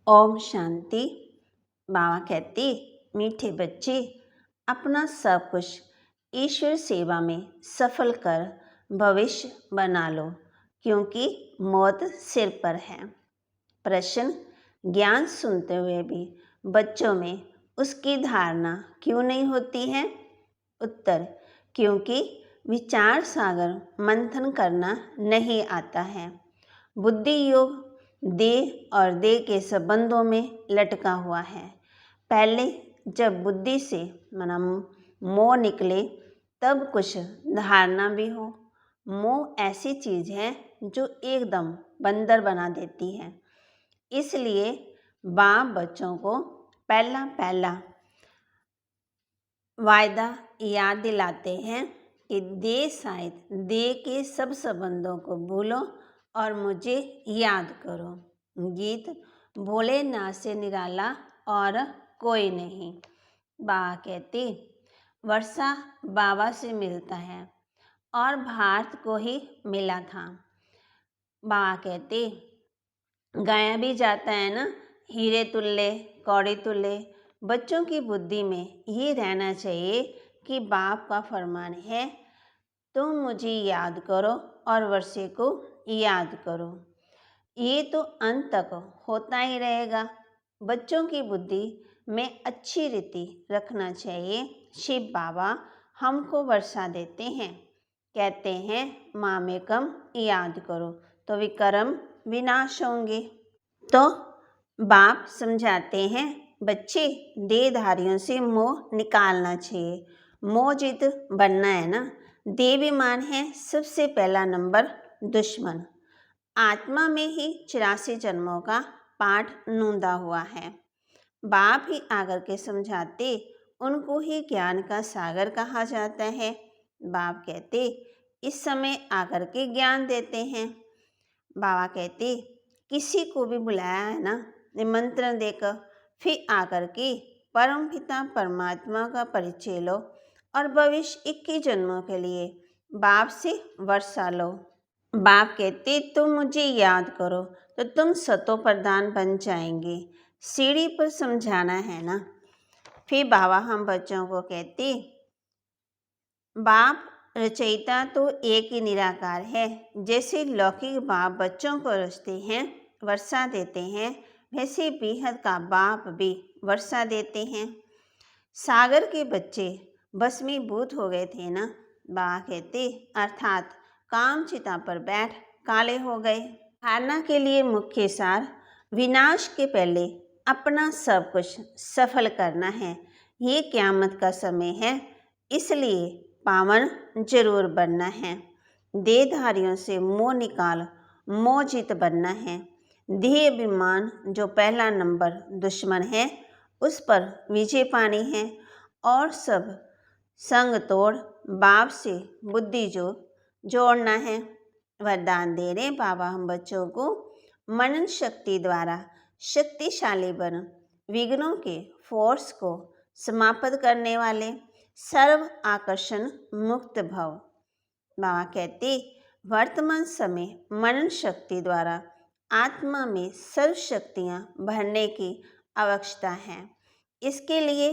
ओम शांति। बाबा कहते, मीठे बच्चे, अपना सब कुछ ईश्वर सेवा में सफल कर भविष्य बना लो, क्योंकि मौत सिर पर है। प्रश्न: ज्ञान सुनते हुए भी बच्चों में उसकी धारणा क्यों नहीं होती है? उत्तर: क्योंकि विचार सागर मंथन करना नहीं आता है। बुद्धि योग देह और देह के संबंधों में लटका हुआ है। पहले जब बुद्धि से मोह निकले तब कुछ धारणा भी हो। मोह ऐसी चीज है जो एकदम बंदर बना देती है। इसलिए बाप बच्चों को पहला पहला वायदा याद दिलाते हैं कि देह सहित देह के सब संबंधों को भूलो और मुझे याद करो। गीत: भोलेनाथ से निराला और कोई नहीं। बाबा कहते, वर्षा बाबा से मिलता है और भारत को ही मिला था। बाबा कहते, गाया भी जाता है ना, हीरे तुल्ले कौड़ी तुल्ले। बच्चों की बुद्धि में ये रहना चाहिए कि बाप का फरमान है, तुम मुझे याद करो और वर्षे को याद करो। ये तो अंत तक होता ही रहेगा। बच्चों की बुद्धि में अच्छी रीति रखना चाहिए। शिव बाबा हमको वर्षा देते हैं, कहते हैं मामेकम याद करो तो विक्रम विनाश होंगे। तो बाप समझाते हैं, बच्चे देहधारियों से मोह निकालना चाहिए। मोहजित बनना है ना। देवाभिमान है सबसे पहला नंबर दुश्मन। आत्मा में ही 84 जन्मों का पाठ नूंदा हुआ है। बाप ही आकर के समझाते, उनको ही ज्ञान का सागर कहा जाता है। बाप कहते, इस समय आकर के ज्ञान देते हैं। बाबा कहते, किसी को भी बुलाया है ना, निमंत्रण देकर फिर आकर के परम पिता परमात्मा का परिचय लो और भविष्य 21 जन्मों के लिए बाप से वर्षा लो। बाप कहते, तुम मुझे याद करो तो तुम सतो प्रधान बन जाएंगे। सीढ़ी पर समझाना है ना। फिर बाबा हम बच्चों को कहते, बाप रचयिता तो एक ही निराकार है। जैसे लौकिक बाप बच्चों को रचते हैं, वर्षा देते हैं, वैसे बेहद का बाप भी वर्षा देते हैं। सागर के बच्चे भस्मीभूत हो गए थे ना। बाबा कहते, अर्थात काम चिता पर बैठ काले हो गए। हारना के लिए मुख्य सार विनाश के पहले अपना सब कुछ सफल करना है। ये क़यामत का समय है, इसलिए पावन जरूर बनना है। देहधारियों से मोह निकाल मोहजित बनना है। देह अभिमान जो पहला नंबर दुश्मन है, उस पर विजय पानी है और सब संग तोड़ बाप से बुद्धि जोड़ना है। वरदान दे रहे बाबा हम बच्चों को, मनन शक्ति द्वारा शक्तिशाली बन विघ्नों के फोर्स को समाप्त करने वाले सर्व आकर्षण मुक्त भव। बाबा कहते, वर्तमान समय मनन शक्ति द्वारा आत्मा में सर्व शक्तियाँ भरने की आवश्यकता है। इसके लिए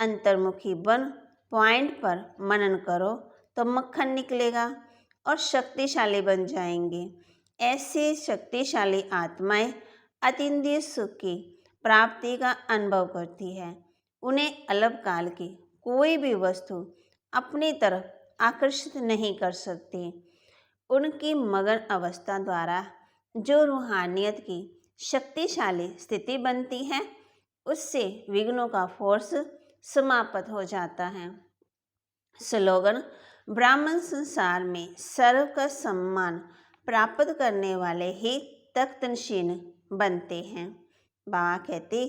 अंतर्मुखी बन पॉइंट पर मनन करो तो मक्खन निकलेगा और शक्तिशाली बन जाएंगे। ऐसे शक्तिशाली आत्माएं अतीन्द्रिय सुख की प्राप्ति का अनुभव करती है। उन्हें अल्पकाल की कोई भी वस्तु अपनी तरफ आकर्षित नहीं कर सकती। उनकी मगन अवस्था द्वारा जो रूहानियत की शक्तिशाली स्थिति बनती है, उससे विघ्नों का फोर्स समाप्त हो जाता है। स्लोगन: ब्राह्मण संसार में सर्व का सम्मान प्राप्त करने वाले ही तख्तनशीन बनते हैं। बाबा कहते,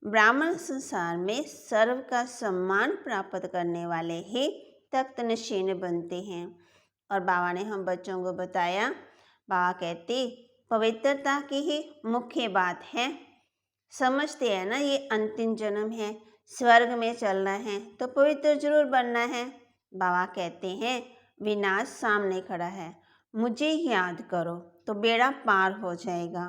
ब्राह्मण संसार में सर्व का सम्मान प्राप्त करने वाले ही तख्तनशीन बनते हैं। और बाबा ने हम बच्चों को बताया, बाबा कहते, पवित्रता की ही मुख्य बात है। समझते हैं ना, ये अंतिम जन्म है, स्वर्ग में चलना है तो पवित्र जरूर बनना है। बाबा कहते हैं, विनाश सामने खड़ा है, मुझे याद करो तो बेड़ा पार हो जाएगा।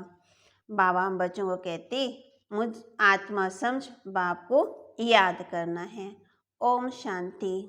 बाबा हम बच्चों को कहते, मुझ आत्मा समझ बाप को याद करना है। ओम शांति।